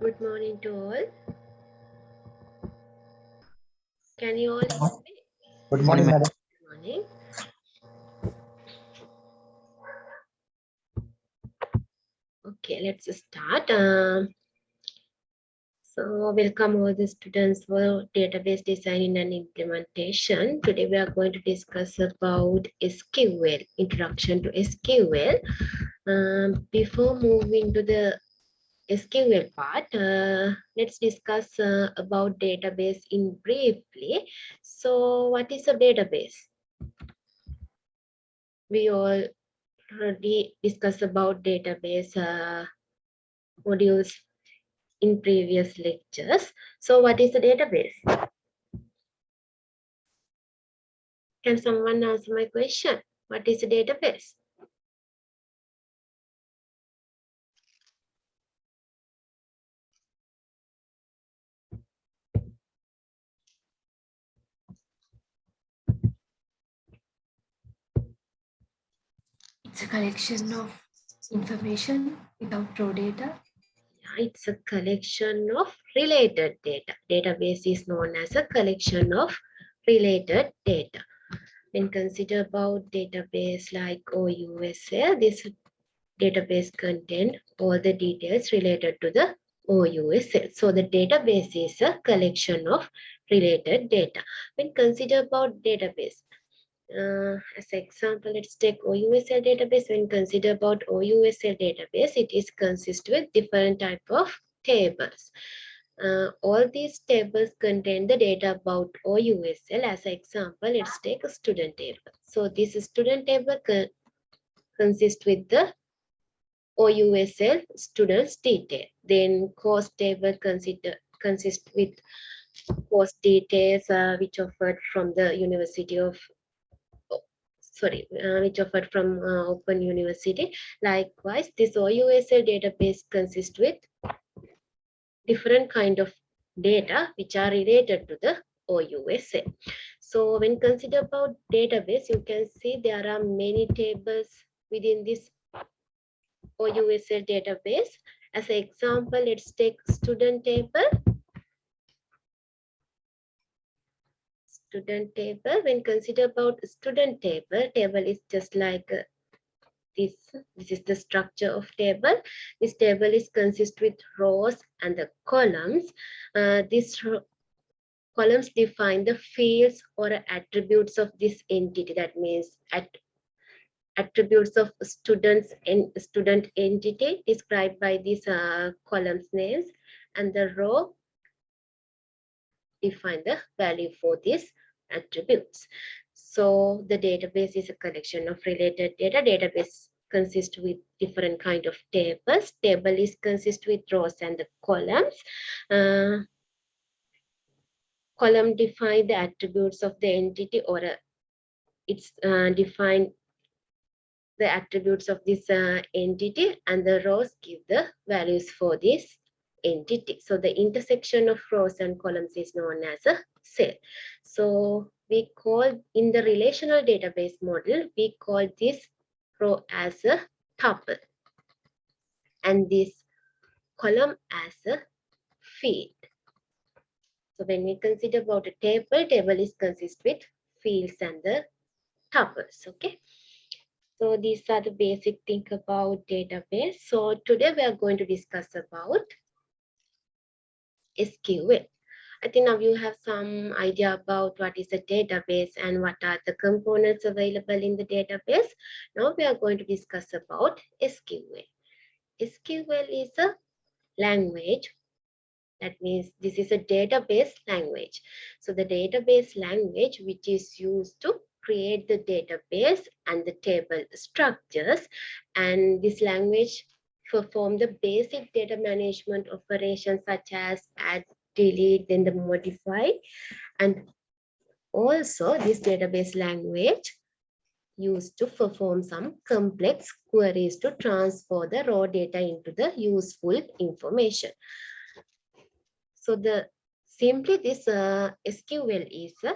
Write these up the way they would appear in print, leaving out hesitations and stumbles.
Good morning to all. Can you all hear me? Good morning, madam. Good morning. Okay, let's start. So welcome all the students for database design and implementation. Today we are going to discuss about SQL, introduction to SQL. Before moving to the SQL part, let's discuss about database in briefly. So what is a database? We all already discussed about database modules in previous lectures. So what is a database? Can someone answer my question? What is a database? It's a collection of information without raw data. It's a collection of related data. Database is known as a collection of related data. When consider about database like OUSL, this database contain all the details related to the OUSL. So the database is a collection of related data. When consider about database, as an example, let's take OUSL database. When consider about OUSL database, it is consist with different type of tables. All these tables contain the data about OUSL. As an example, let's take a student table. So this student table consists with the OUSL students detail. Then course table consists with course details which offered from the University of which offered from Open University. Likewise, this OUSL database consists with different kind of data which are related to the OUSL. So when consider about database, you can see there are many tables within this OUSL database. As an example, let's take student table. Student table. When consider about student table, table is just like this. This is the structure of table. This table is consist with rows and the columns. These columns define the fields or attributes of this entity. That means attributes of students and student entity described by these columns names, and the row define the value for these attributes. So the database is a collection of related data. Database consists with different kind of tables. Table is consist with rows and the columns. Column define the attributes of the entity, or it's defined the attributes of this entity, and the rows give the values for this entity. So the intersection of rows and columns is known as a cell. So we call, in the relational database model, we call this row as a tuple and this column as a field. So when we consider about a table, table is consist with fields and the tuples. Okay. So these are the basic thing about database. So today we are going to discuss about SQL. I think now you have some idea about what is a database and what are the components available in the database. Now we are going to discuss about SQL. SQL is a language. That means this is a database language. So the database language which is used to create the database and the table structures, and this language perform the basic data management operations such as add, delete, then the modify, and also this database language used to perform some complex queries to transfer the raw data into the useful information. So the simply this SQL is a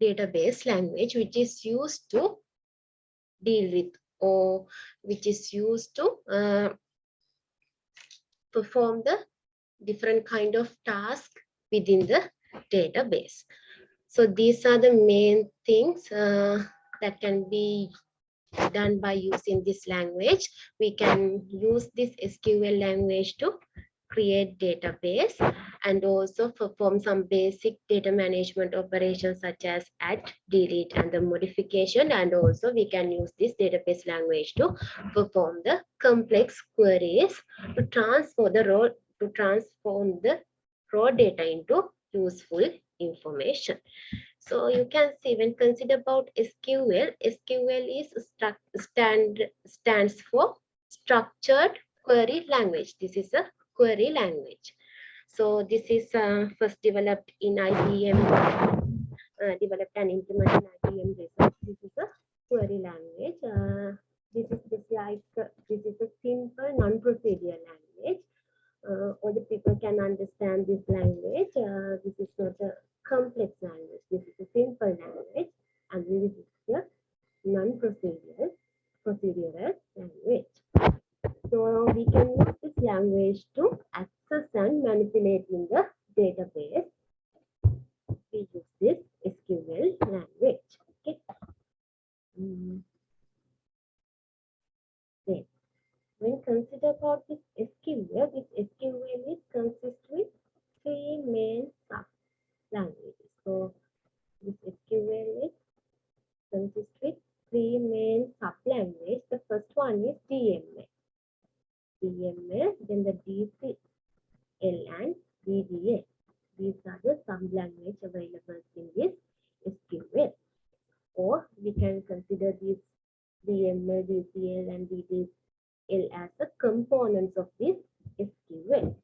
database language which is used to deal with, or which is used to perform the different kind of task within the database. So these are the main things that can be done by using this language. We can use this SQL language to create database and also perform some basic data management operations such as add, delete, and the modification. And also we can use this database language to perform the complex queries to transform the raw data into useful information. So you can see when consider about SQL, SQL is stands for structured query language. This is a query language. So this is first developed in IBM, developed and implemented in IBM research. This is a query language. This is just like this is a simple non-procedural language. All the people can understand this language. This is not a complex language. This is a simple language, and this is the non-procedural language. So we can use this language to access and manipulate in the database. We use this SQL language. Okay. Okay. When consider about this SQL is consists with three main sub languages. So this SQL is consists with three main sub languages. The first one is DML. Then the DCL and DDL. These are the sub language available in this SQL. Or we can consider these DML, DCL, and DDL as the components of this SQL.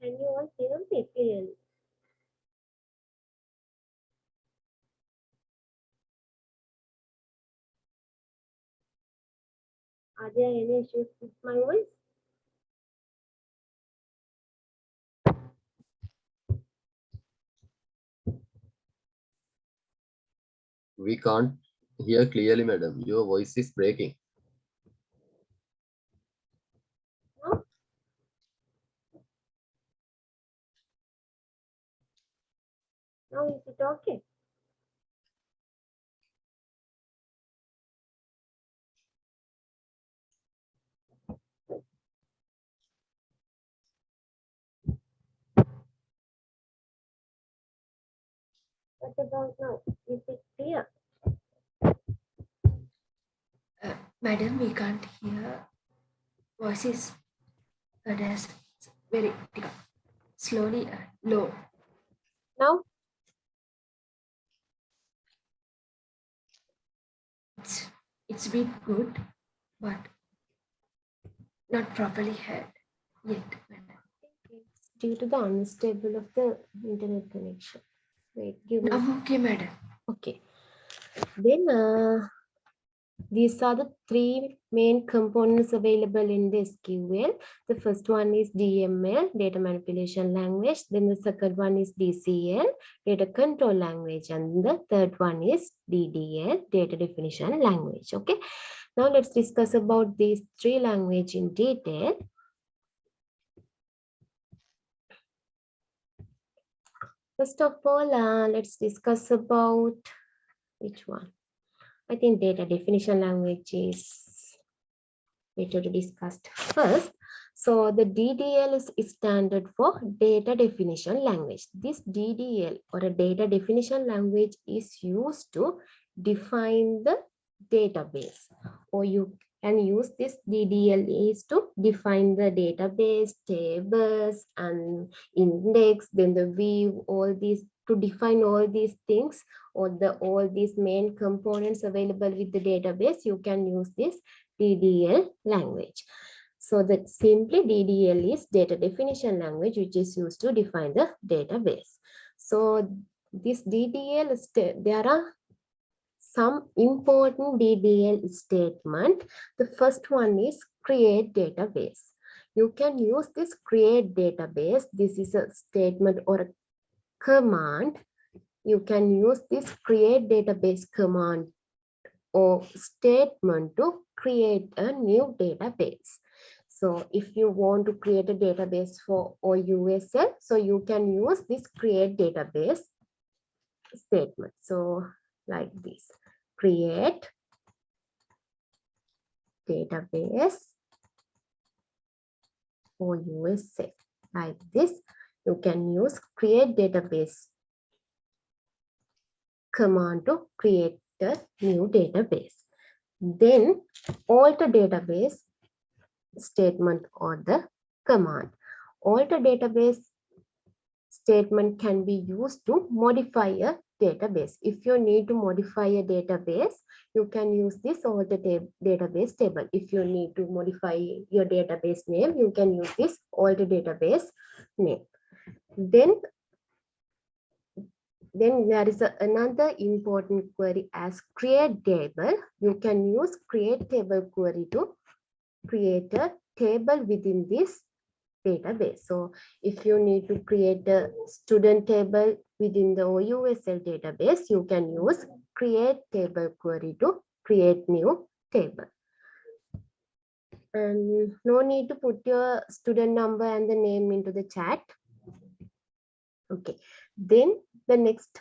Can you all hear me clearly? Are there any issues with my voice? We can't hear clearly, madam. Your voice is breaking. No? Now is it okay? What about now? Is it clear? Madam, we can't hear. Voices heard as very slowly low. Now? It's been good, but not properly heard yet, madam. It's due to the unstable of the internet connection. Wait, give me. Okay, madam. Okay. Then these are the three main components available in the SQL. The first one is DML, data manipulation language. Then the second one is DCL, data control language. And the third one is DDL, data definition language. Okay. Now let's discuss about these three languages in detail. First of all, let's discuss about which one. I think data definition language is better to discuss first. So the DDL is standard for data definition language. This DDL or a data definition language is used to define the database, or you can use this DDL is to define the database, tables, and index, then the view, all these, to define all these things, or all these main components available with the database. You can use this DDL language. So that simply DDL is data definition language, which is used to define the database. So this DDL, there are some important DDL statement. The first one is create database. You can use this create database. This is a statement or a command you can use this create database command or statement to create a new database. So if you want to create a database for OUSL, so you can use this create database statement. So like this, create database OUSL. Like this, you can use create database command to create the new database. Then alter database statement or the command. Alter database statement can be used to modify a database. If you need to modify a database, you can use this alter database table. If you need to modify your database name, you can use this alter database name. Then there is another important query as create table. You can use create table query to create a table within this database. So if you need to create a student table within the OUSL database, you can use create table query to create new table. And no need to put your student number and the name into the chat. Okay, then the next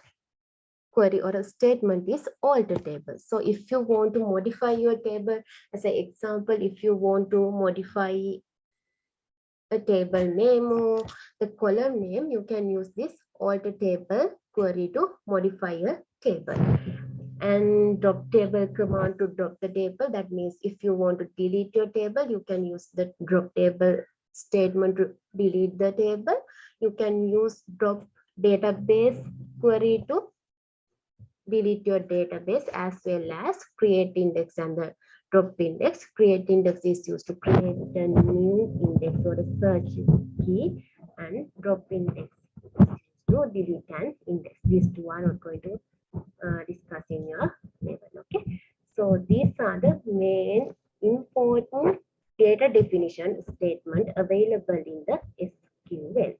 query or a statement is alter table. So if you want to modify your table, as an example, if you want to modify a table name or the column name, you can use this alter table query to modify a table. And drop table command to drop the table. That means if you want to delete your table, you can use the drop table statement to delete the table. You can use drop database query to delete your database, as well as create index and the drop index. Create index is used to create a new index or a search key, and drop index to delete an index. These two are not going to discuss in your level. Okay, so these are the main important data definition statement available in the SQL.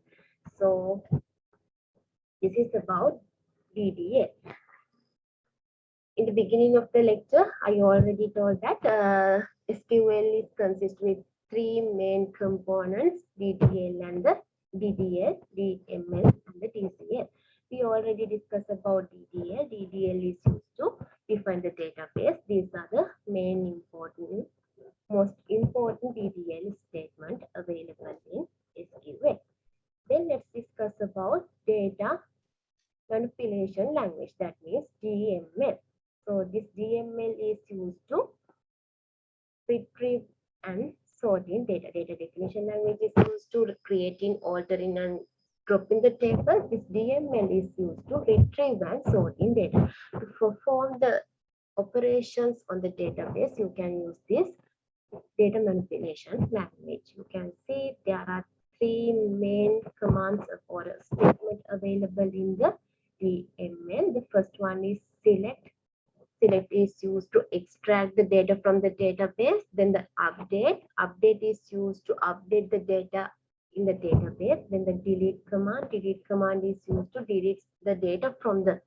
So this is about DDL. In the beginning of the lecture, I already told that SQL is consist with three main components: DDL and the DDL, DML and the DCL. We already discussed about DDL. DDL is used to define the database. These are the most important DDL statement available in SQL. Then let's discuss about data manipulation language, that means DML. So this DML is used to retrieve and sorting data. Data definition language is used to creating, altering and dropping the table. This DML is used to retrieve and sorting data. To perform the operations on the database, you can use this data manipulation language. You can see there are three main commands or a statement available in the DML. The first one is select. Select is used to extract the data from the database. Then the update. Update is used to update the data in the database. Then the delete command. Delete command is used to delete the data from the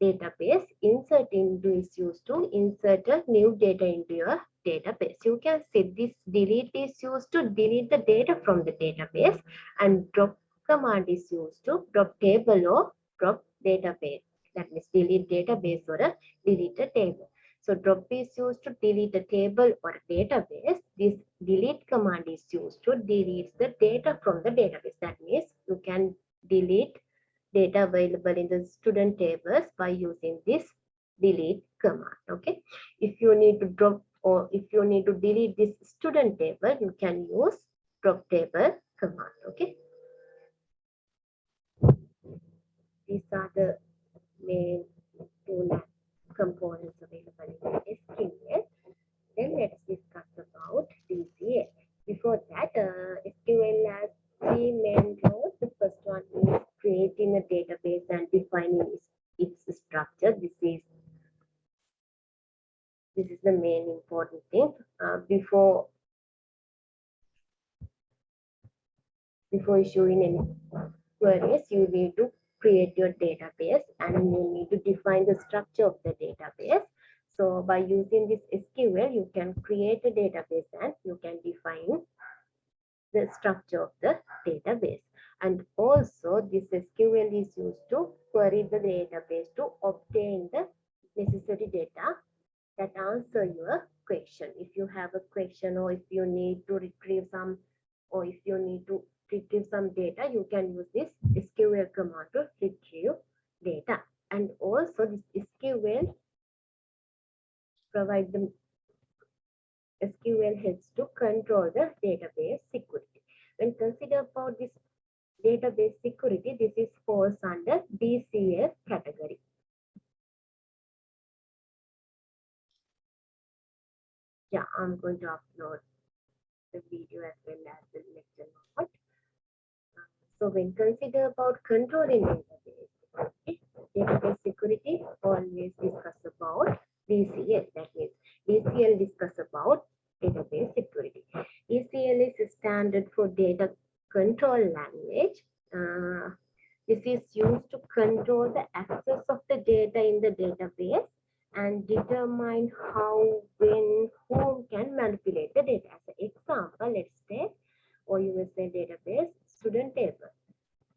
database. Insert into is used to insert a new data into your database. You can see this delete is used to delete the data from the database, and drop command is used to drop table or drop database. That means delete database or a delete a table. So drop is used to delete a table or a database. This delete command is used to delete the data from the database. That means you can delete data available in the student tables by using this delete command. Okay, if you need to drop or if you need to delete this student table, you can use drop table command. Okay, these are the main two components available in SQL. Then let's discuss about DCL. Before that, SQL has three main roles. The first one is creating a database and defining its structure. This is the main important thing. Before issuing any queries, you need to create your database, and you need to define the structure of the database. So by using this SQL, you can create a database and you can define the structure of the database. And also this SQL is used to query the database to obtain the necessary data that answer your question. If you have a question, or if you need to retrieve some, or if you need to retrieve some data, you can use this SQL command to retrieve data. And also this SQL provide the SQL helps to control the database security. When consider about this database security, this is falls under DCS category. Yeah, I'm going to upload the video as well as the lecture note. So when consider about controlling database, okay, database security, always discuss about DCL. That means DCL discuss about database security. DCL is a standard for data control language. This is used to control the access of the data in the database and determine how, when, whom can manipulate the data. As an example, let's take OUSA database student table.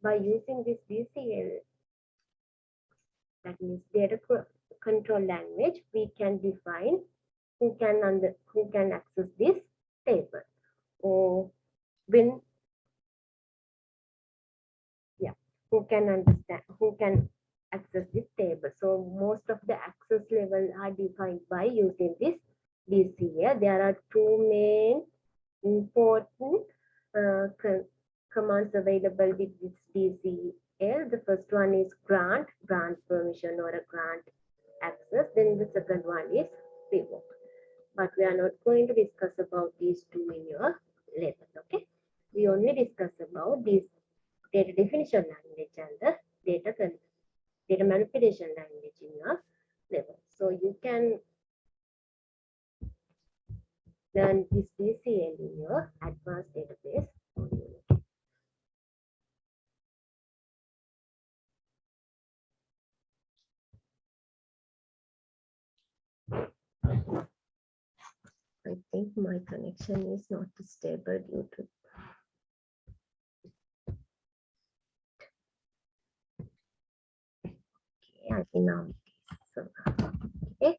By using this DCL, that means data control language, we can define who can access this table, or when, yeah, who can access this table. So most of the access level are defined by using this DCL. There are two main important commands available with this DCL. The first one is grant permission or a grant access. Then the second one is revoke. But we are not going to discuss about these two in your level. Okay, we only discuss about this data definition language and the data manipulation language in your level. So you can learn this DCL in your advanced database module. I think my connection is not stable due to. Okay, I think now it is. Okay,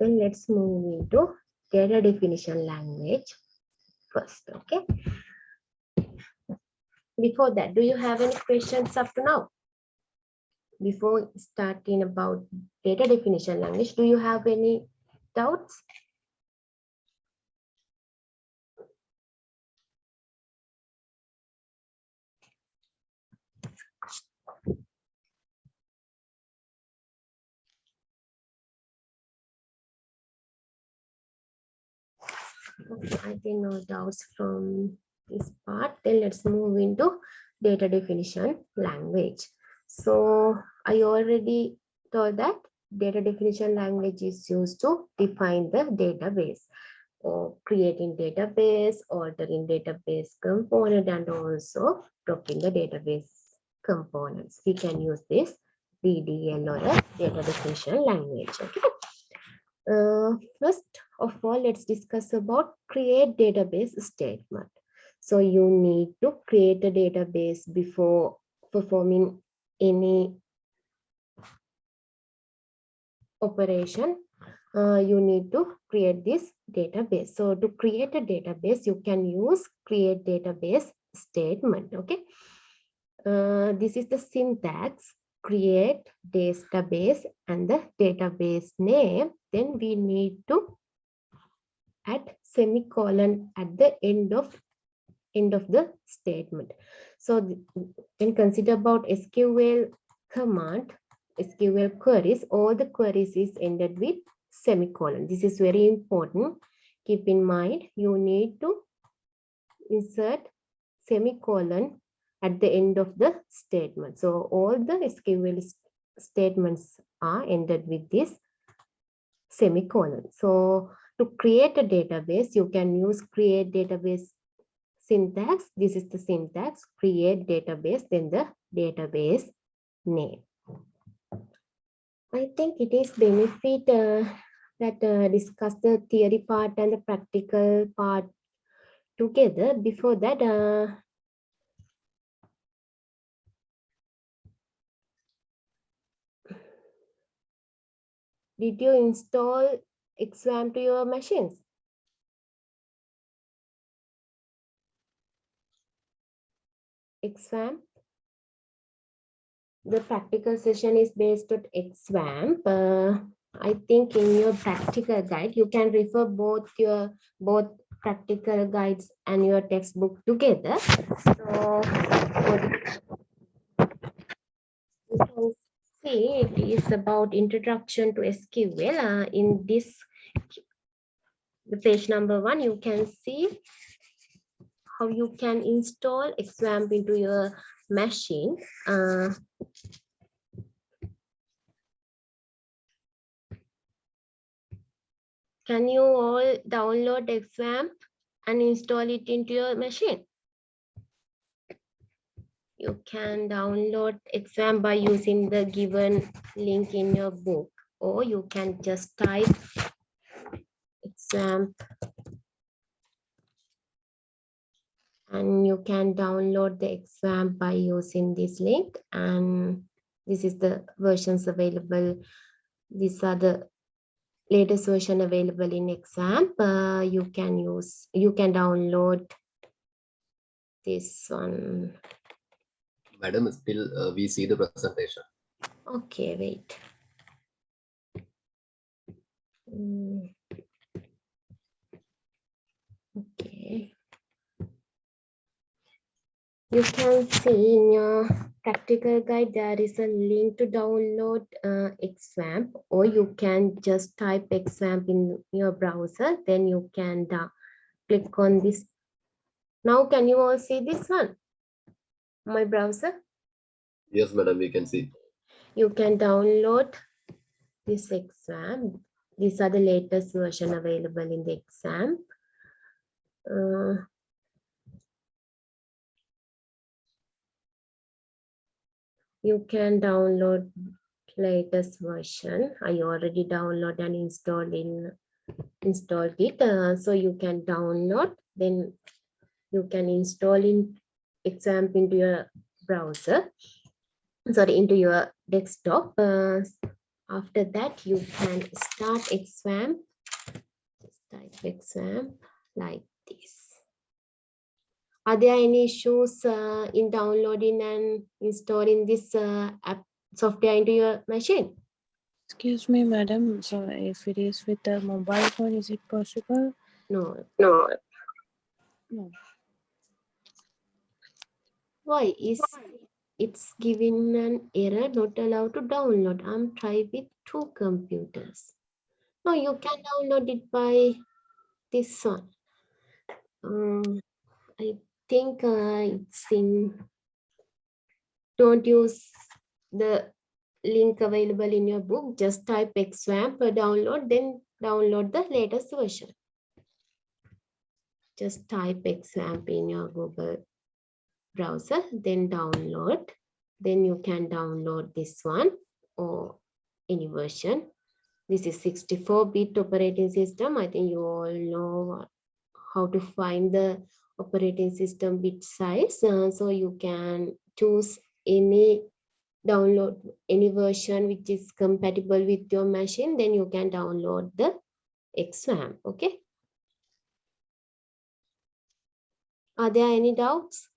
then let's move into data definition language first. Okay. Before that, do you have any questions up to now? Before starting about data definition language, do you have any doubts? Okay, I think no doubts from this part. Then let's move into data definition language. So I already told that data definition language is used to define the database, or creating database, altering database component, and also dropping the database components. We can use this DDL or a data definition language. Okay. First of all, let's discuss about create database statement. So you need to create a database before performing any operation. You need to create this database. So to create a database, you can use create database statement. Okay. This is the syntax: create database and the database name. Then we need to add semicolon at the end of the statement. So when consider about SQL command, SQL queries, all the queries is ended with semicolon. This is very important. Keep in mind, you need to insert semicolon at the end of the statement. So all the SQL statements are ended with this semicolon. So to create a database, you can use create database syntax. This is the syntax: create database, then the database name. I think it is benefit that discuss the theory part and the practical part together. Before that, did you install XAMPP to your machines? XAMPP. The practical session is based on XAMPP. I think in your practical guide, you can refer both practical guides and your textbook together. So you can see it is about introduction to SQL. In this, the page number 1, you can see how you can install XAMPP into your machine. Can you all download XAMPP and install it into your machine? You can download XAMPP by using the given link in your book, or you can just type XAMPP and you can download the XAMPP by using this link. And this is the versions available. These are the latest version available in XAMPP. You can download this one. Madam, still we see the presentation. Okay, wait. Okay. You can see in your practical guide, there is a link to download XAMPP, or you can just type XAMPP in your browser. Then you can click on this. Now, can you all see this one? My browser? Yes, madam, we can see. You can download this XAMPP. These are the latest version available in the XAMPP. You can download latest version. I already downloaded and installed it. So you can download, then you can install in XAMPP into your browser. Sorry, into your desktop. After that, you can start XAMPP. Just type XAMPP like this. Are there any issues in downloading and installing this app software into your machine? Excuse me, madam. So if it is with a mobile phone, is it possible? No. No. Why is it's giving an error, not allowed to download? I'm trying with 2 computers. No, you can download it by this one. I think it's in. Don't use the link available in your book. Just type XAMPP download, then download the latest version. Just type XAMPP in your Google browser, then download. Then you can download this one or any version. This is 64-bit operating system. I think you all know how to find the operating system bit size. So you can choose download any version which is compatible with your machine. Then you can download the XAMPP. Okay. Are there any doubts?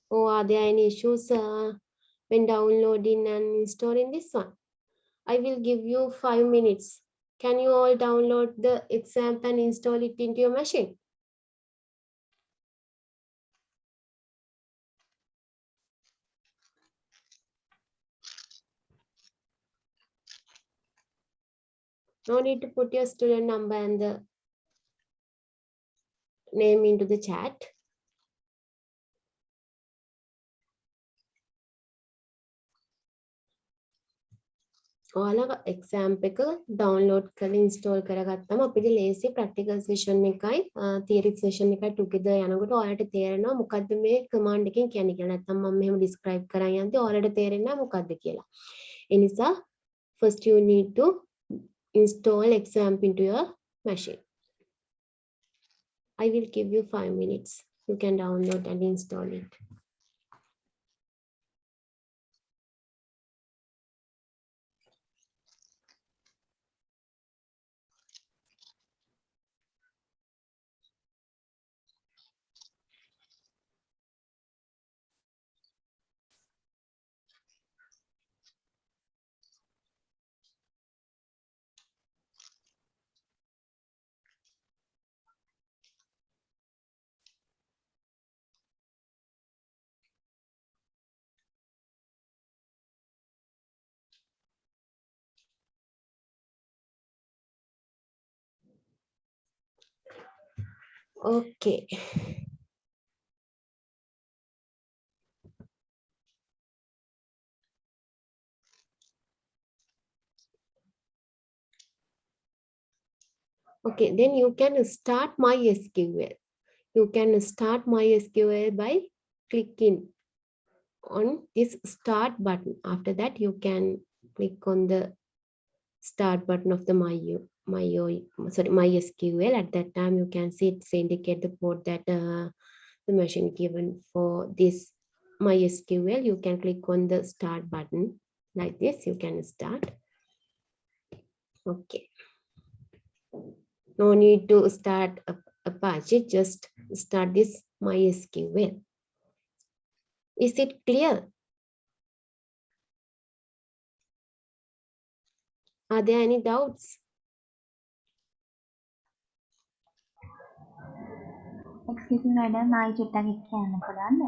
Or are there any issues when downloading and installing this one? I will give you 5 minutes. Can you all download the XAMPP and install it into your machine? No need to put your student number and the name into the chat. ඔයාලා example එක download කරලා install කරගත්තම අපිට ලේසි practical session එකයි theory session එකයි together යනකොට ඔයාලට තේරෙනවා මොකද්ද මේ command එකෙන් කියන්නේ කියලා. නැත්නම් මම මෙහෙම describe කරන් යද්දී ඔයාලට තේරෙන්නේ නැහැ මොකද්ද කියලා. ඒ නිසා first you need to install XAMPP into your machine. I will give you 5 minutes. You can download and install it. Okay. Okay, then you can start MySQL. You can start MySQL by clicking on this start button. After that, you can click on the start button of the MySQL. At that time, you can see it's indicate the port that the machine given for this MySQL. You can click on the start button like this. You can start. Okay. No need to start Apache, just start this MySQL. Is it clear? Are there any doubts? Excuse me, madam, I චුට්ටක් කියන්න පුළුවන්ද?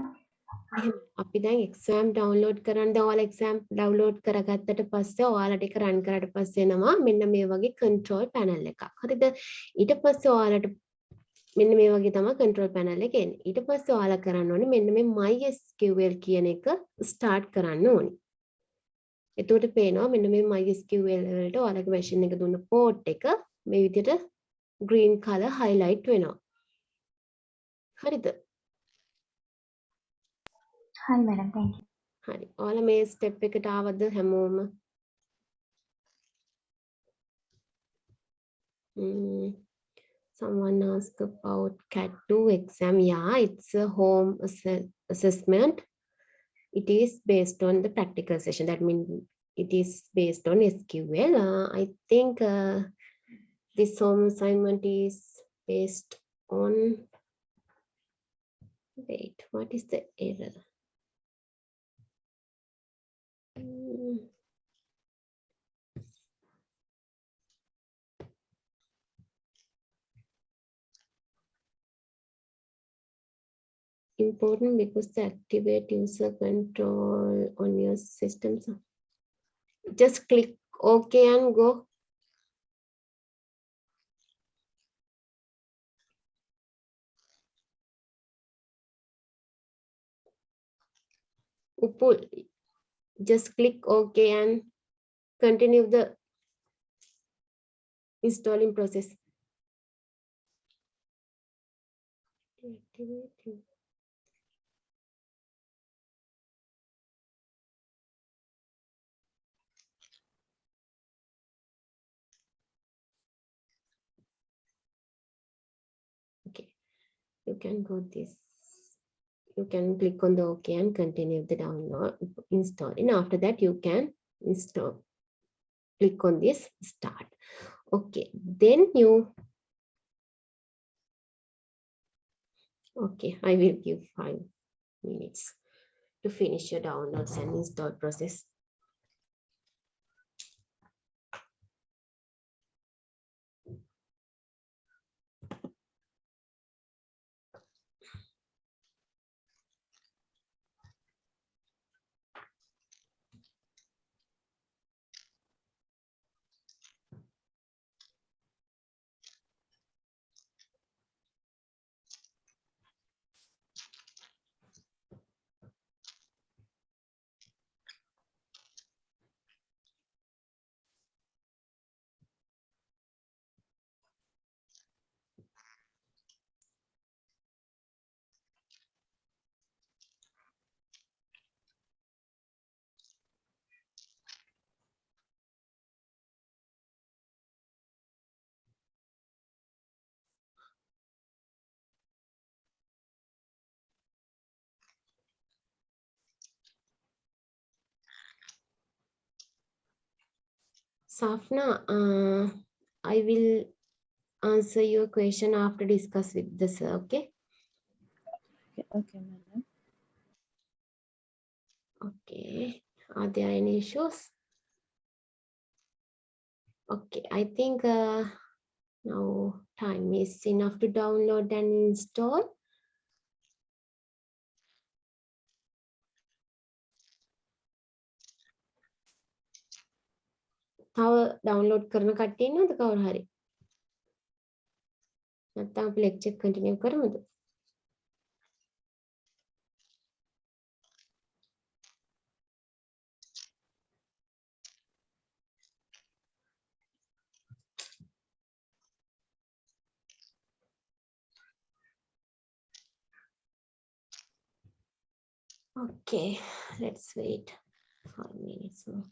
අපි දැන් exam download කරන්න ඔයාලා exam download කරගත්තට පස්සේ ඔයාලට ඒක run කරාට පස්සේ එනවා මෙන්න මේ වගේ control panel එකක්. හරිද? ඊට පස්සේ ඔයාලට මෙන්න මේ වගේ තමයි control panel එක එන්නේ. ඊට පස්සේ ඔයාලා කරන්න ඕනේ මෙන්න මේ MySQL කියන එක start කරන්න ඕනේ. එතකොට පේනවා මෙන්න මේ MySQL වලට ඔයාලගේ machine එක දුන්න port එක මේ විදිහට green color highlight වෙනවා. හරිද? Hi, madam, thank you. හරි. ඔයාලා මේ step එකට ආවද හැමෝම? Someone asked about CAT2 exam. Yeah, it's a home assessment. It is based on the practical session. That means it is based on SQL. I think this home assignment is based on, wait, what is the error? Important because to activate user control on your systems. Just click OK and go. Upul, just click OK and continue the installing process. Okay, you can go this. You can click on the OK and continue the download installing. After that, you can install. Click on this start. Okay, then you. Okay, I will give 5 minutes to finish your downloads and install process. Safna, I will answer your question after discuss with the sir, okay? Okay, madam. Okay, are there any issues? Okay, I think now time is enough to download and install. තව download කරන කට්ටිය ඉන්නවද කවුරු හරි? නැත්නම් අපි lecture continue කරමුද? Okay, let's wait 5 minutes more.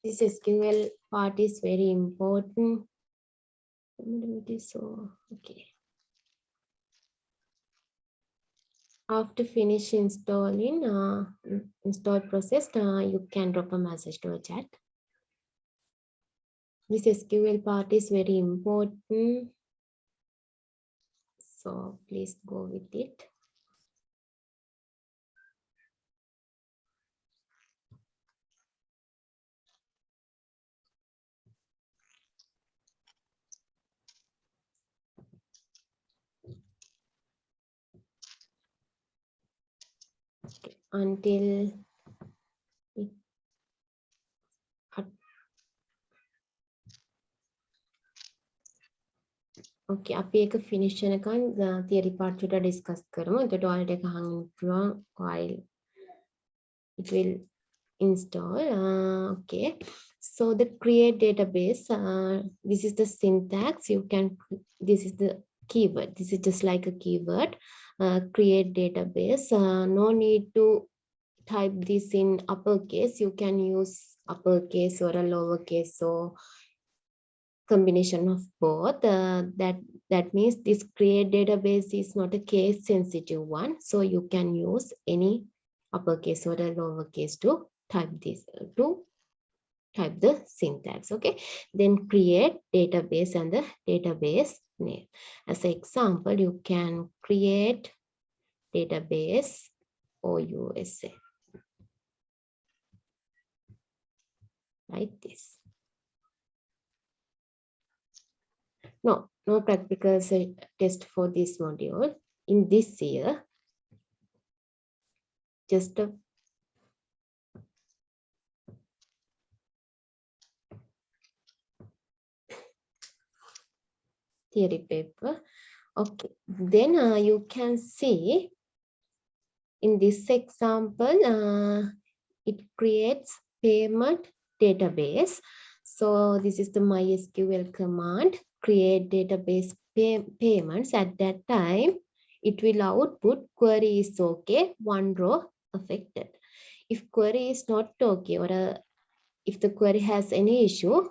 This SQL part is very important. So, okay. After finish installing, install process, you can drop a message to a chat. This SQL part is very important. So please go with it. Okay. Until it okay, අපි එක finish වෙනකන් theory part එක discuss කරමු. එතකොට ඔයාලට එක අහන්න පුළුවන් while it will install. Okay, so the create database, this is the syntax. You can, this is the keyword, this is just like a keyword. Create database, no need to type this in uppercase. You can use uppercase or a lowercase or combination of both. That means this create database is not a case sensitive one, so you can use any uppercase or a lowercase to type this, to type the syntax. Okay, then create database and the database name. As an example, you can create database OUSA like this. No practical test for this module in this year. Just a theory paper. Okay, then you can see in this example, it creates payment database. So this is the MySQL command, create database payments. At that time, it will output query is okay, one row affected. If query is not okay, or if the query has any issue,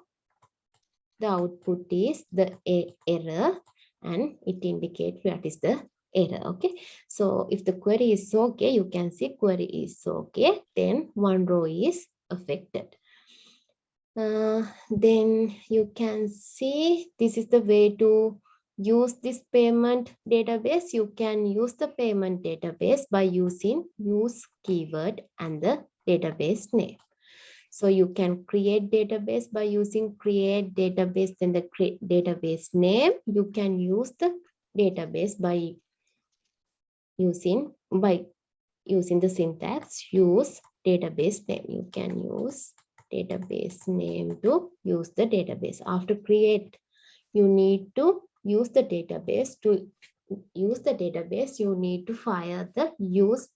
the output is the error, and it indicates what is the error. Okay, so if the query is okay, you can see query is okay, then one row is affected. Then you can see this is the way to use this payment database. You can use the payment database by using use keyword and the database name. So you can create database by using create database and the database name. You can use the database by using the syntax use database name. You can use database name to use the database. After create, you need to use the database. To use the database, you need to fire the use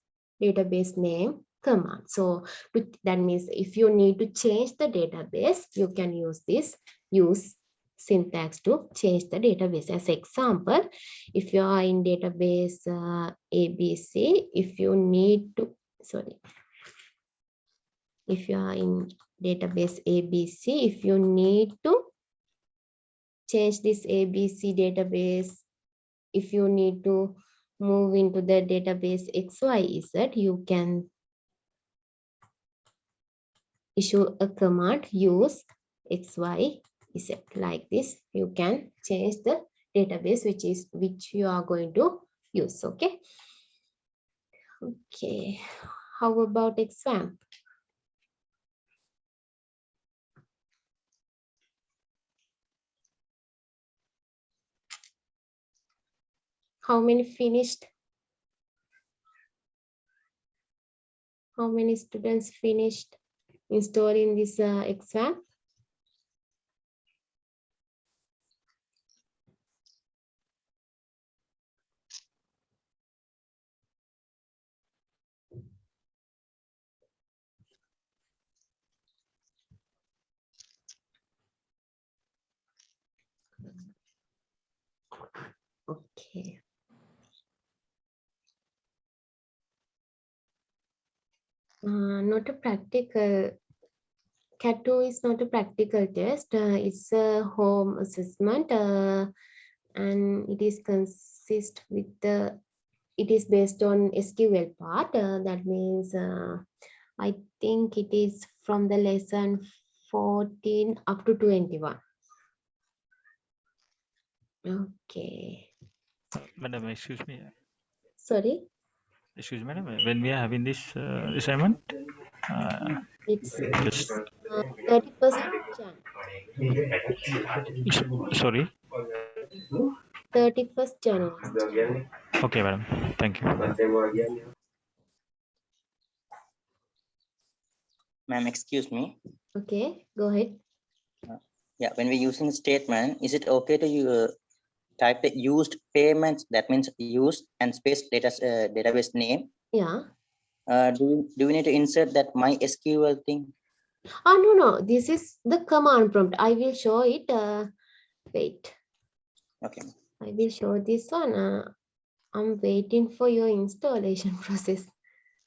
database name command. So that means if you need to change the database, you can use this use syntax to change the database. As example, if you are in database ABC, if you need to, if you are in database ABC. If you need to change this ABC database, if you need to move into the database XYZ, you can issue a command use XYZ like this. You can change the database which you are going to use. Okay. Okay. How about XAMPP? How many finished? How many students finished installing this XAMPP? Okay. Not a practical. CAT2 is not a practical test. It's a home assessment, and it is consist with the. It is based on SQL part. That means I think it is from the lesson 14 up to 21. Okay. Madam, excuse me. Sorry. Excuse me, madam. When we are having this assignment, It's just 31st Jan. sorry. 31st January. Okay, madam. Thank you. Ma'am, excuse me. Okay, go ahead. Yeah, when we're using statement, is it okay to type the used payments? That means used and space database name. Yeah. Do we need to insert that MySQL thing? No. This is the command prompt. I will show it. Wait. Okay. I will show this one. I'm waiting for your installation process.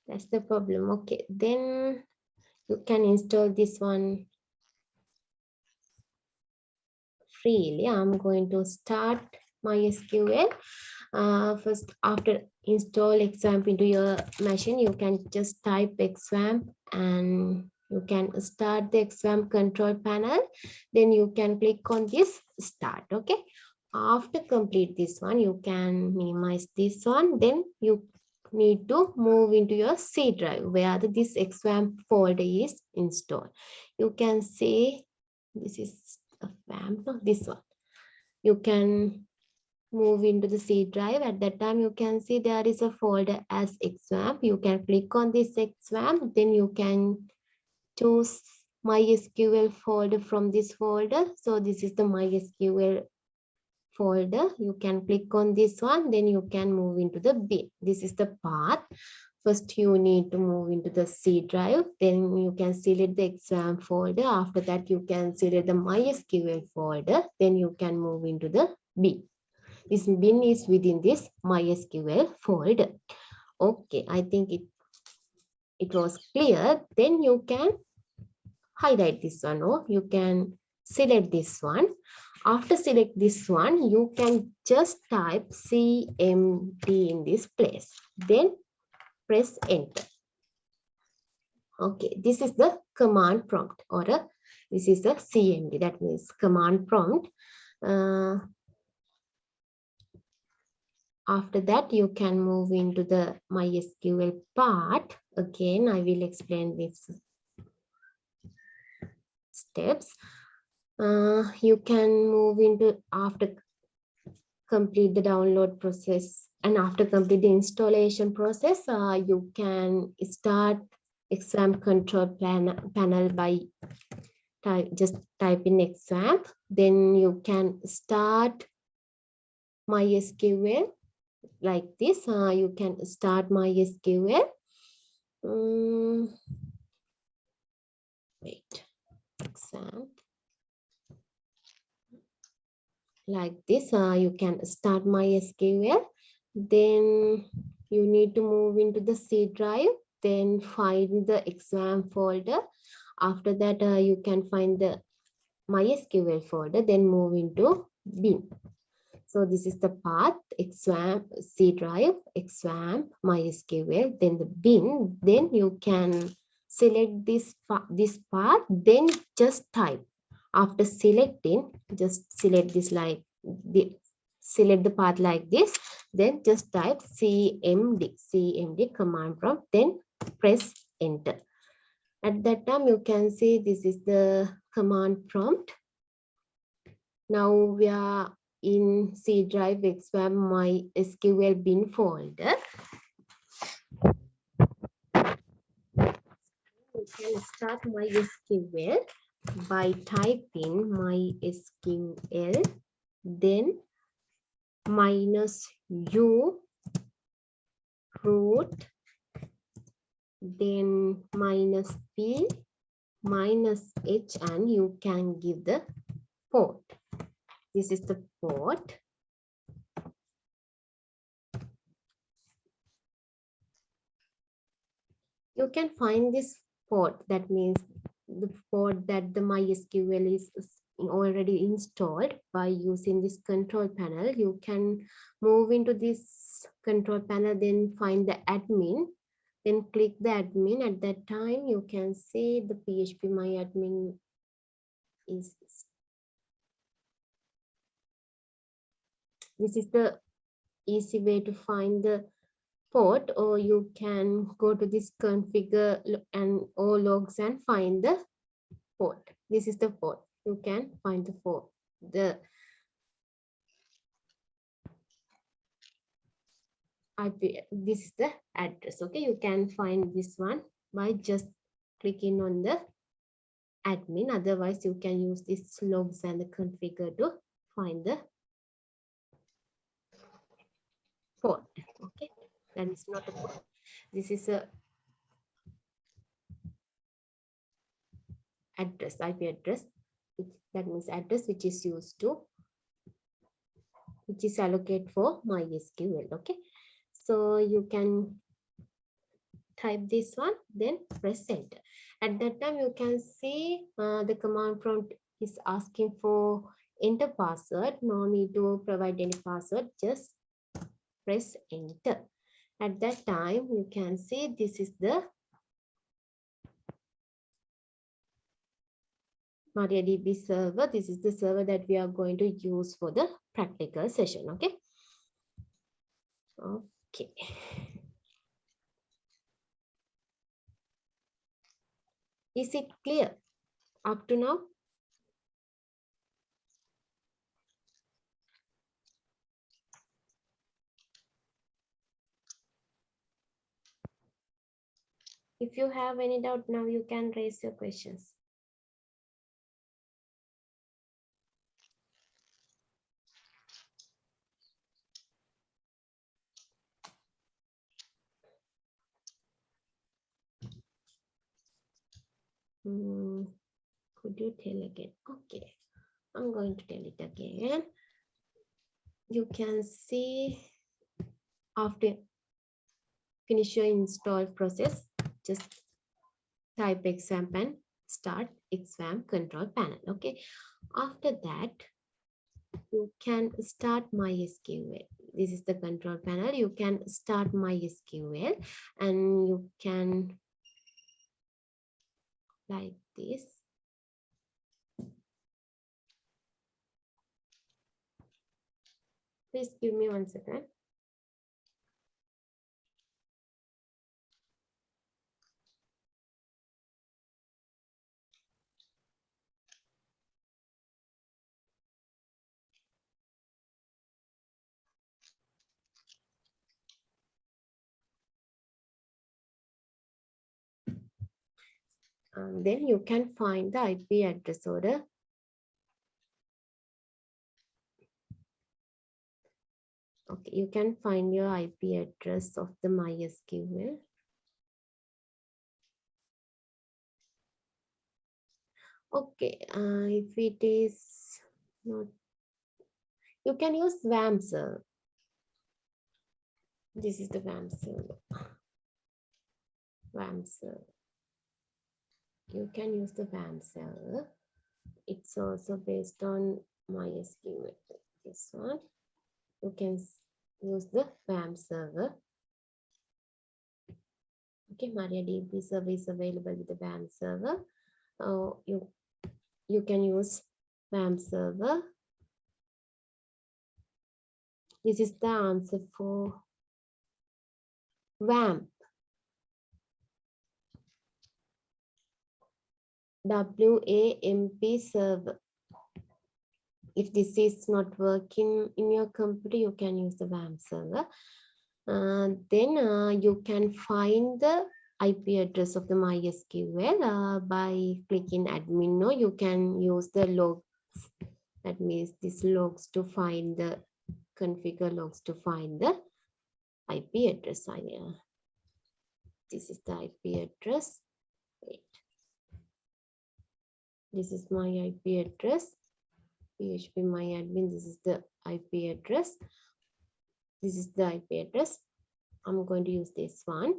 That's the problem. Okay, then you can install this one freely. I'm going to start MySQL. First, after install XAMPP into your machine, you can just type XAMPP and you can start the XAMPP control panel. Then you can click on this start. Okay. After complete this one, you can minimize this one. Then you need to move into your C drive where this XAMPP folder is installed. You can see this is a FAMP, no, this one. You can move into the C drive. At that time, you can see there is a folder as XAMPP. You can click on this XAMPP. Then you can choose MySQL folder from this folder. So this is the MySQL folder. You can click on this one. Then you can move into the bin. This is the path. First, you need to move into the C drive. Then you can select the XAMPP folder. After that, you can select the MySQL folder. Then you can move into the bin. This bin is within this MySQL folder. Okay, I think it was clear. Then you can highlight this one, or you can select this one. After select this one, you can just type CMD in this place. Then press enter. Okay, this is the command prompt, or this is the CMD, that means command prompt. After that, you can move into the MySQL part. Again, I will explain these steps. You can move into after complete the download process and after complete the installation process, you can start XAMPP control panel by just type in XAMPP. Then you can start MySQL like this. You can start MySQL. Wait, XAMPP. Like this, you can start MySQL. Then you need to move into the C drive. Then find the XAMPP folder. After that, you can find the MySQL folder, then move into bin. So this is the path: XSWAMP, C drive, XSWAMP, MySQL, then the bin. Then you can select this path, then just type. After selecting, just select this like select the path like this, then just type cmd command prompt, then press enter. At that time, you can see this is the command prompt. Now we are in C drive, XSWAMP, MySQL bin folder. You can start MySQL by typing MySQL, then -u root, then -p, -h, and you can give the port. This is the port. You can find this port, that means the port that the MySQL is already installed. By using this control panel, you can move into this control panel, then find the admin, then click the admin. At that time, you can see the phpMyAdmin is. This is the easy way to find the port, or you can go to this configure and all logs and find the port. This is the port. You can find the port. The IP, this is the address. Okay, you can find this one by just clicking on the admin. Otherwise, you can use this logs and the configure to find the port. Okay, that is not a port. This is a address, IP address. That means address which is used to, which is allocated for MySQL. Okay, so you can type this one, then press enter. At that time, you can see the command prompt is asking for enter password. No need to provide any password, just press enter. At that time, you can see this is the MariaDB server. This is the server that we are going to use for the practical session. Okay. Okay. Is it clear up to now? If you have any doubt now, you can raise your questions. Could you tell again? Okay, I'm going to tell it again. You can see after finish your install process, just type XSWAMP and start XSWAMP control panel. Okay, after that, you can start MySQL. This is the control panel. You can start MySQL and you can like this. Please give me 1 second. Then you can find the IP address order. Okay, you can find your IP address of the MySQL. Okay, if it is not, you can use WAMP server. This is the WAMP server. WAMP server. you can use the WAMP server. It's also based on MySQL. This one, you can use the WAMP server. Okay, MariaDB server is available with the WAMP server. You can use WAMP server. This is the answer for WAMP. WAMP server. If this is not working in your computer, you can use the WAMP server. Then you can find the IP address of the MySQL by clicking admin. No, you can use the logs. That means this logs to find the configure logs to find the IP address. This is the IP address. Wait. This is my IP address. PHP myadmin. This is the IP address. This is the IP address. I'm going to use this one.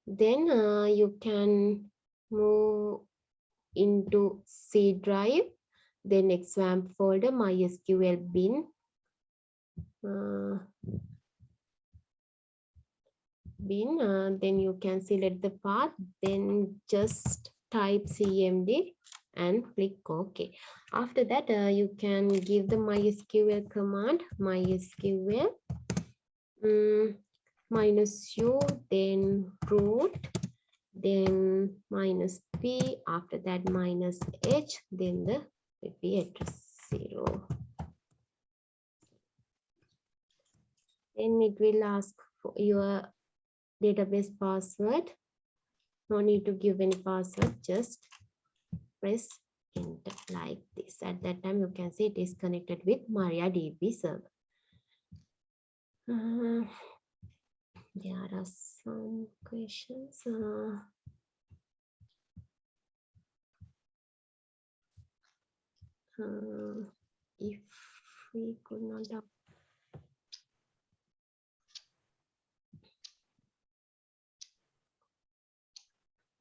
Then you can move into C drive, then XAMPP folder, MySQL bin. Then you can select the path, then just type cmd and click OK. After that, you can give the MySQL command, MySQL -u, then root, then -p, after that -h, then the IP address 0. Then it will ask for your database password. No need to give any password, just press enter like this. At that time, you can see it is connected with MariaDB server. There are some questions. If we could not have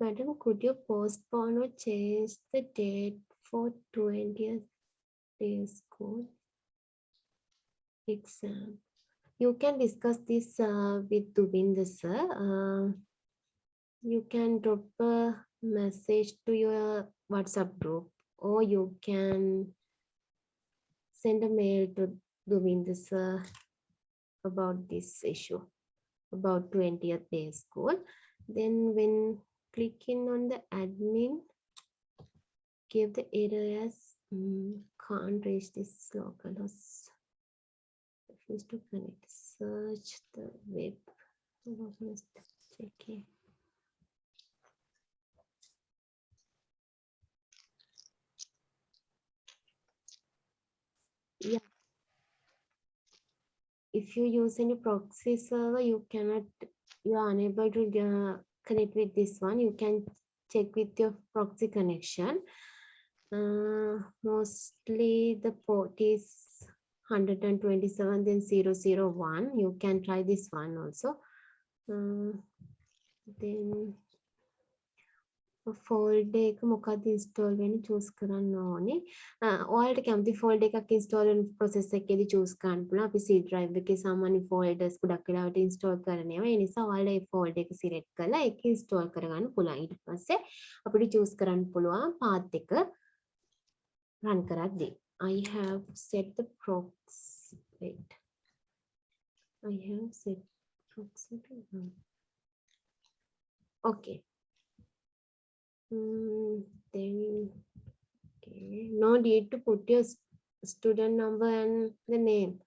Madam, could you postpone or change the date for 20th day school exam? You can discuss this with Dubinder sir. You can drop a message to your WhatsApp group, or you can send a mail to Dubinder sir about this issue, about 20th day school. Then when clicking on the admin, give the error as can't reach this localhost. Refuse to connect. Search the web. Okay. Yeah. If you use any proxy server, you are unable to connect with this one. You can check with your proxy connection. Mostly the port is 127, then 001. You can try this one also. Then folder එක මොකක්ද install වෙන්නේ choose කරන්න ඕනේ. ඔයාලට කැමති folder එකක් install වෙන process එකේදී choose කරන්න පුළුවන්. අපි C drive එකේ සාමාන්‍ය folders ගොඩක් වෙලාවට install කරනවා. ඒ නිසා ඔයාලා මේ folder එක select කරලා ඒක install කරගන්න පුළුවන්. ඊට පස්සේ අපිට choose කරන්න පුළුවන් path එක run කරද්දී. I have set the proxy. Wait. I have set proxy to run. Okay. Then okay, no need to put your student number and the name.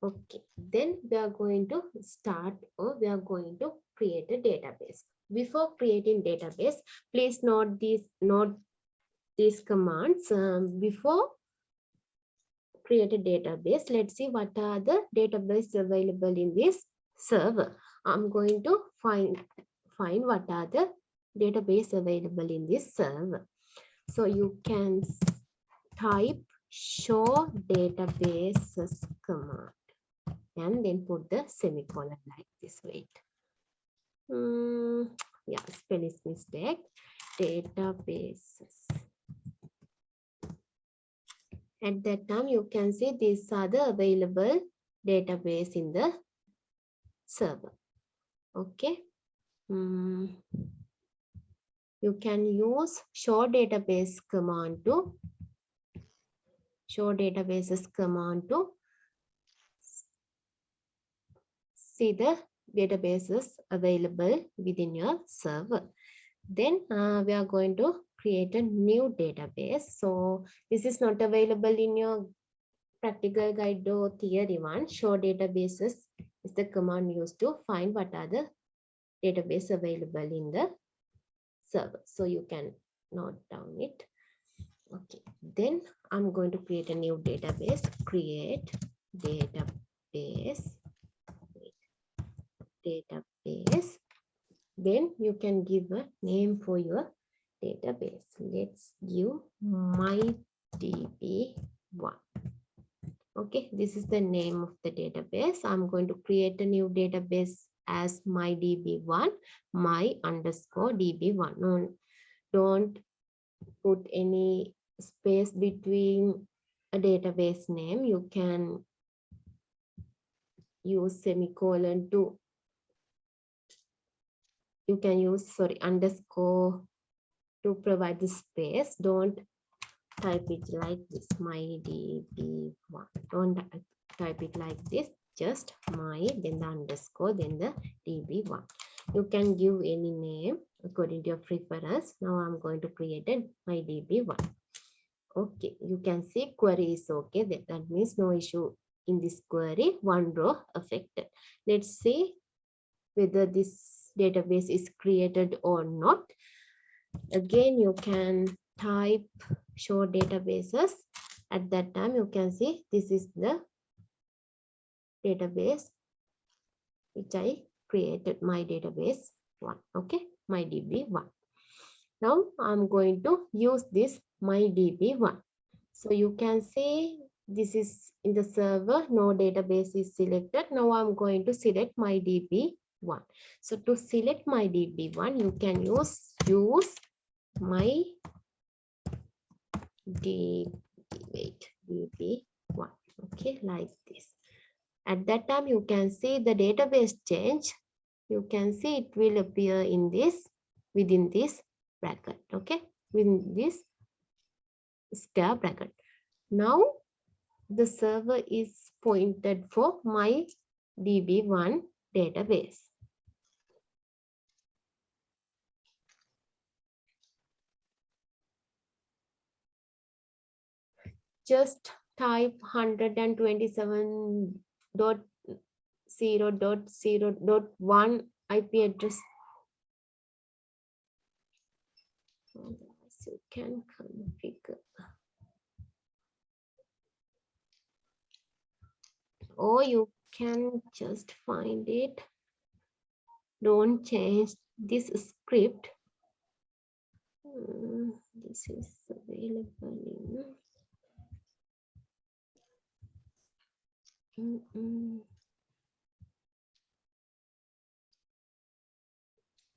Okay, then we are going to start, or we are going to create a database. Before creating database, please note these commands. Before create a database, let's see what are the databases available in this server. I'm going to find what are the database available in this server. So you can type show databases command and then put the semicolon like this. Wait. Yeah, spelling mistake. Databases. At that time, you can see these are the available database in the server. Okay. You can use show database command to show databases command to see the databases available within your server. Then we are going to create a new database. So this is not available in your practical guide or theory one. Show databases is the command used to find what are the database available in the server. So you can note down it. Okay, then I'm going to create a new database. Create database. Database. Then you can give a name for your database. Let's give MyDB1. Okay, this is the name of the database. I'm going to create a new database as MyDB1, my_db1. No, don't put any space between a database name. You can use semicolon to, you can use, underscore to provide the space. Don't type it like this, MyDB1. Don't type it like this, just my, then the underscore, then the db1. You can give any name according to your preference. Now I'm going to create a MyDB1. Okay, you can see query is okay. That means no issue in this query, one row affected. Let's see whether this database is created or not. Again, you can type show databases. At that time, you can see this is the database which I created, my database 1. Okay, MyDB1. Now I'm going to use this MyDB1. So you can see this is in the server, no database is selected. Now I'm going to select MyDB1. So to select MyDB1, you can use MyDB1. Okay, like this. At that time, you can see the database change. You can see it will appear in this, within this bracket. Okay, within this square bracket. Now the server is pointed for MyDB1 database. Just type 127.0.0.1 IP address. Otherwise, you can configure. Or you can just find it. Don't change this script. This is available in.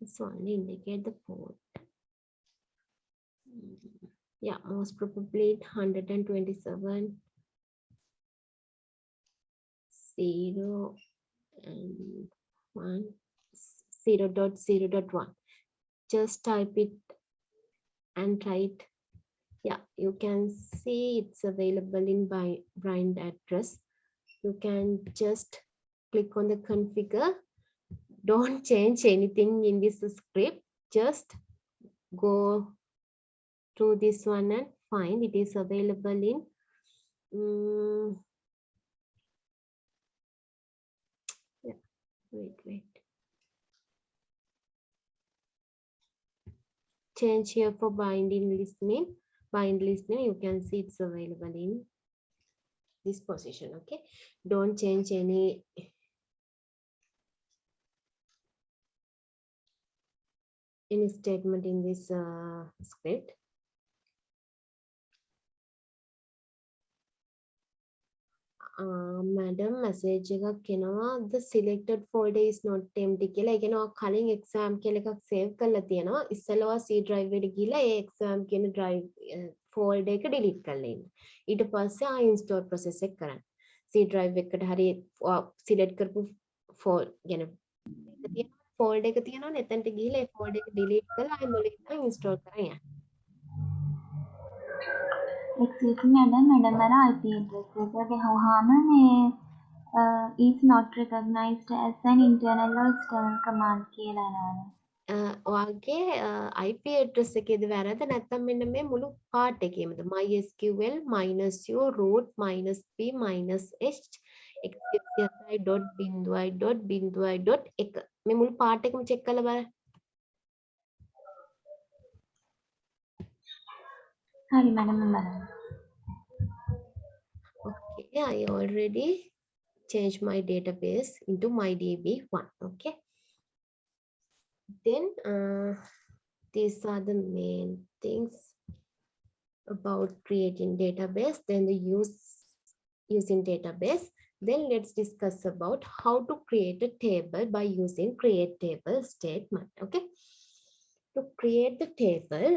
This only indicate the port. Yeah, most probably 127.0 and 0.0.1. Just type it and try it. Yeah, you can see it's available in bind address. You can just click on the configure. Don't change anything in this script. Just go to this one and find it is available in yeah, wait. Change here for bind listening. Bind listening, you can see it's available in this position. Okay, don't change any Any statement in this script? Madam message එකක් එනවා the selected folder is not empty කියලා. ඒ කියන්නේ කලින් exam කියලා එකක් save කරලා තියෙනවා. ඉස්සෙල්ලා C drive එකට ගිහලා ඒ exam කියන drive folder එක delete කරලා ඉන්න. ඊට පස්සේ install process එක කරන්න. C drive එකට හරි select කරපු folder එක තියෙනවනේ. එතනට ගිහලා ඒ folder එක delete කරලා ආයෙ මුලින්ම install කරන්න යන්න. excuse me madam අර IP address එක ගහුවාම මේ is not recognized as an internal or external command කියලා එනවනේ. ඔයාගේ IP address එකේද වැරද්ද නැත්නම් මෙන්න මේ මුළු part එකේමද mysql -u root -p -h xxi.binduai.binduai.1 මේ මුළු part එකම check කරලා බලන්න. හරි madam මම බලන්න. Okay, I already changed my database into MyDB1. Okay. Then these are the main things about creating database. Then the using database. Then let's discuss about how to create a table by using create table statement. Okay. To create the table.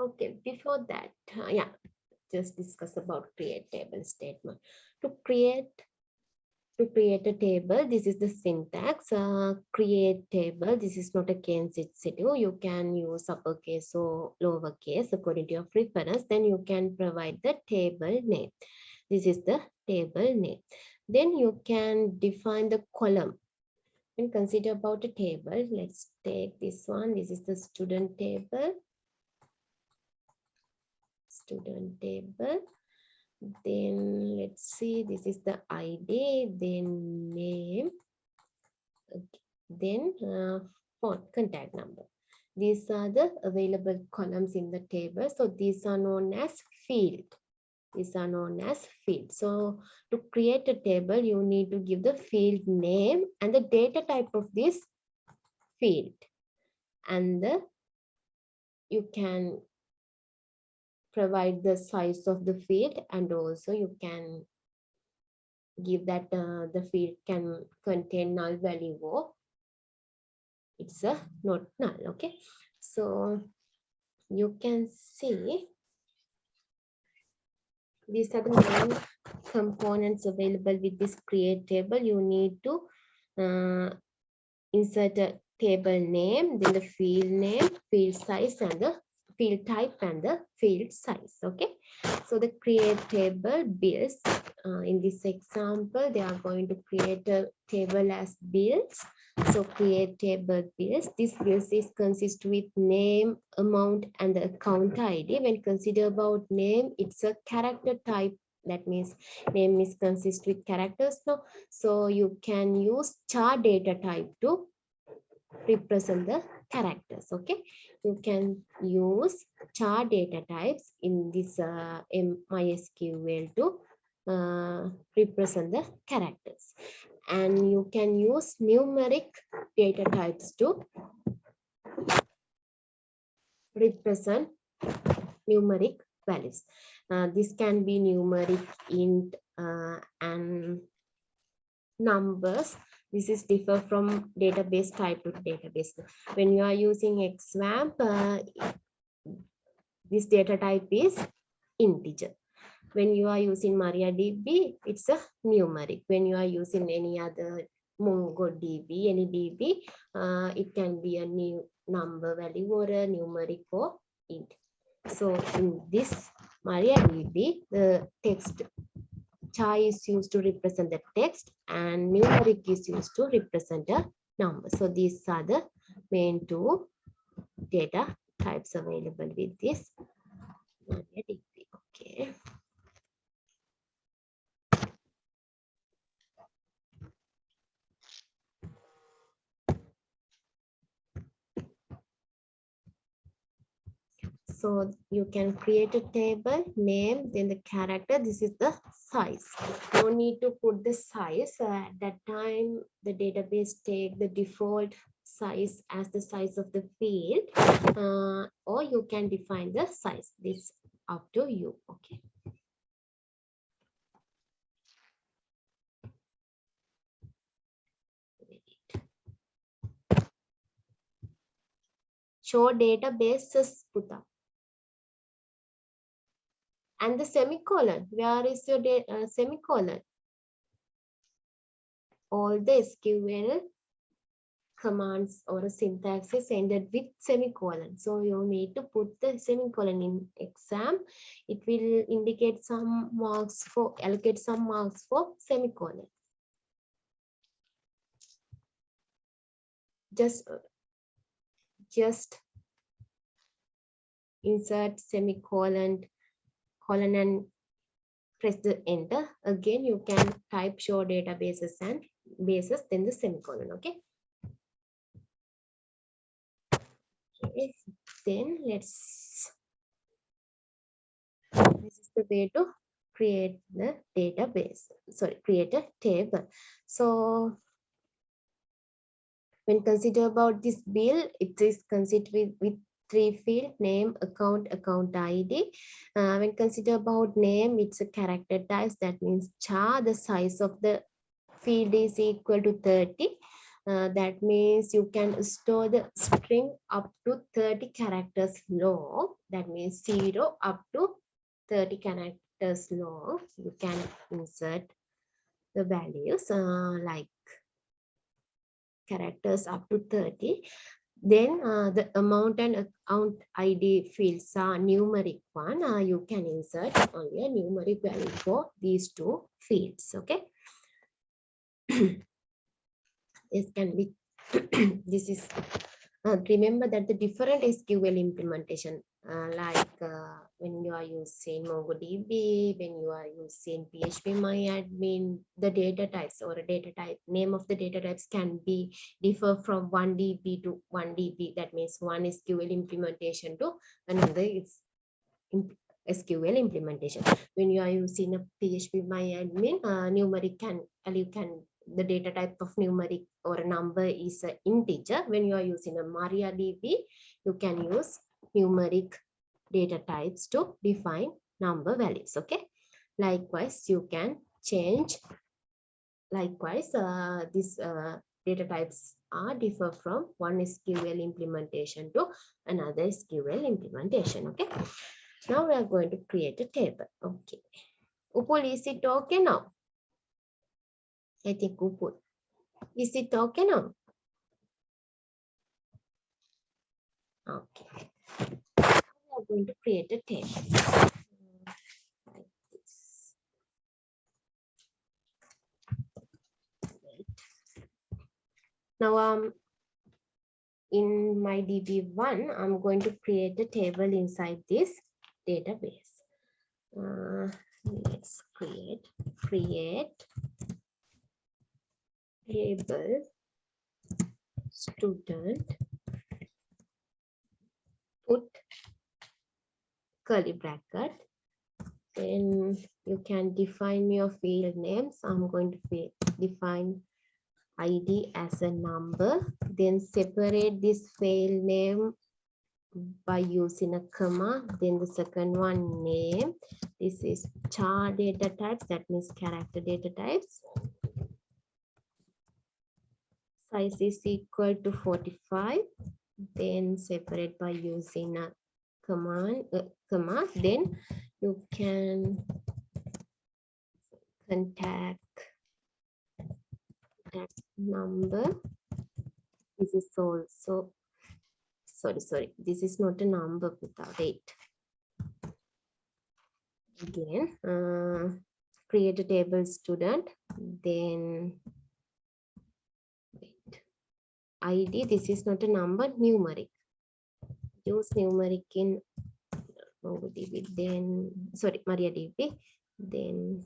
Okay, before that, just discuss about create table statement. To create a table, this is the syntax. Create table, this is not a sensitive. You can use uppercase or lowercase according to your preference. Then you can provide the table name. This is the table name. Then you can define the column. And consider about a table. Let's take this one. This is the student table. Student table. Then let's see, this is the ID, then name, okay. Then contact number. These are the available columns in the table. So these are known as field. These are known as field. So to create a table, you need to give the field name and the data type of this field. And you can provide the size of the field, and also you can give that the field can contain null value or it's a not null. Okay, so you can see these are the main components available with this create table. You need to insert a table name, then the field name, field size, and the field type and the field size. Okay, so the create table bills, in this example they are going to create a table as bills. So create table bills. This bills is consist with name, amount, and the account ID. When consider about name, it's a character type. That means name is consist with characters now. So you can use char data type to represent the characters. Okay, you can use char data types in this MySQL to represent the characters, and you can use numeric data types to represent numeric values. This can be numeric, int, and numbers. This is differ from database type to database. When you are using XAMPP, this data type is integer. When you are using MariaDB, it's a numeric. When you are using any other MongoDB, any DB, it can be a new number value or a numeric or int. So in this MariaDB, the text char is used to represent the text and numeric is used to represent a number. So these are the main two data types available with this MariaDB. Okay. So you can create a table, name, then the character. This is the size. No need to put the size. At that time, the database take the default size as the size of the field, or you can define the size. This up to you. Okay. Show databases, Puta. And the semicolon. Where is your semicolon? All the SQL commands or a syntax is ended with semicolon. So you need to put the semicolon in exam. It will indicate some marks for, allocate some marks for semicolon. Just insert semicolon, colon, and press the enter. Again, you can type show databases and bases, then the semicolon. Okay. Okay. Then this is the way to create the database. Sorry, create a table. So when consider about this bill, it is considered with 3 field: name, account, account ID. When consider about name, it's a character type. That means char, the size of the field is equal to 30. That means you can store the string up to 30 characters long. That means 0 up to 30 characters long. You can insert the values like characters up to 30. Then the amount and account ID fields are numeric one. You can insert only a numeric value for these 2 fields. Okay. This can be this is remember that the different SQL implementation, like when you are using MongoDB, when you are using PHPMyAdmin, the data types or a data type, name of the data types can be differ from 1 DB to 1 DB. That means one SQL implementation to another is SQL implementation. When you are using a PHPMyAdmin, numeric you can the data type of numeric or a number is an integer. When you are using a MariaDB, you can use numeric data types to define number values. Okay. Likewise, you can change. Likewise, these data types are differ from one SQL implementation to another SQL implementation. Okay. Now we are going to create a table. Okay. Upul, is it okay now? I think Upul. Is it okay now? Okay. Now we are going to create a table. Like this. Wait. Now in my DB1, I'm going to create a table inside this database. Let's create table student, put curly bracket, then you can define your field names. I'm going to define ID as a number, then separate this field name by using a comma, then the second one name. This is char data types, that means character data types. Size is equal to 45, then separate by using a comma, then you can contact number. This is also, sorry, this is not a number without 8. Again, create a table student, then ID, this is not a number, numeric. Use numeric in MongoDB, then, sorry, MariaDB, then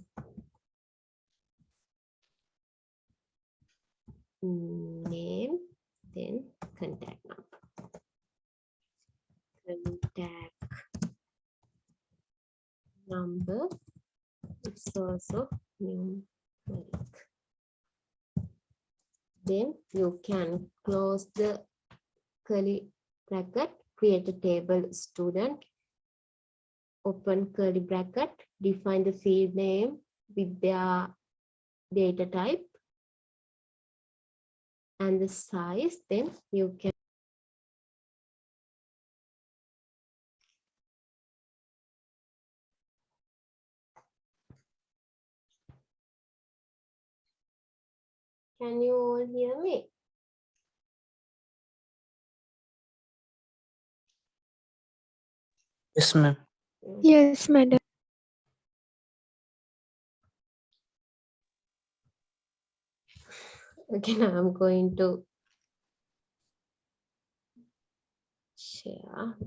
name, then contact number. Contact number. It's also numeric. Then you can close the curly bracket, create a table student, open curly bracket, define the field name with their data type and the size. Then you can you all hear me? Yes, ma'am. Yes, madam. Okay, now I'm going to share.